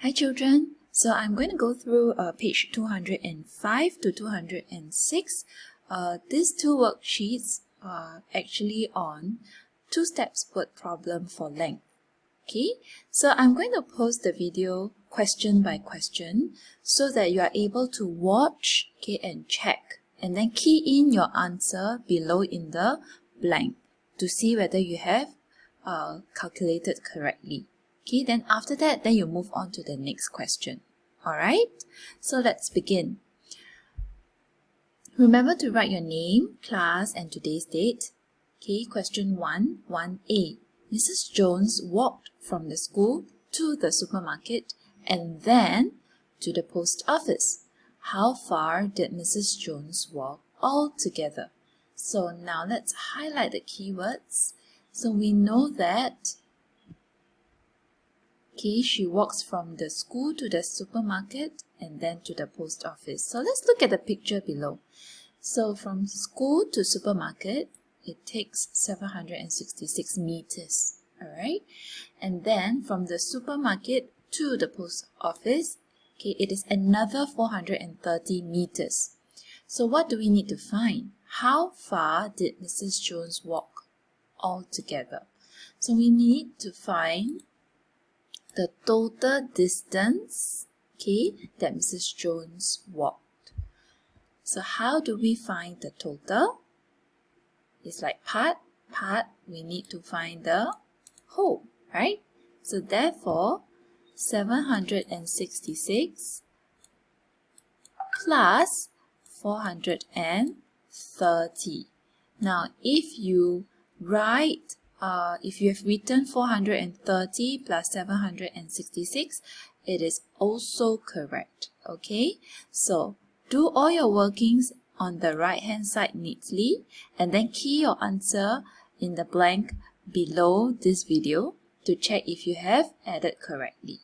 Hi children, so I'm going to go through page 205 to 206. These two worksheets are actually on two steps word problem for length. Okay, so I'm going to post the video question by question so that you are able to watch, and check, and then key in your answer below in the blank to see whether you have calculated correctly. Okay, then after that, then you move on to the next question. Alright, so let's begin. Remember to write your name, class, and today's date. Okay, question 1a. Mrs. Jones walked from the school to the supermarket and then to the post office. How far did Mrs. Jones walk altogether? So now let's highlight the keywords. So we know that she walks from the school to the supermarket and then to the post office. So let's look at the picture below. So from school to supermarket, it takes 766 meters. Alright, and then from the supermarket to the post office, it is another 430 meters. So what do we need to find? How far did Mrs. Jones walk altogether? So we need to find the total distance, that Mrs. Jones walked. So how do we find the total? It's like part, we need to find the whole, right? So therefore, 766 plus 430. Now, if you write if you have written 430 plus 766, it is also correct, okay? So, do all your workings on the right hand side neatly and then key your answer in the blank below this video to check if you have added correctly.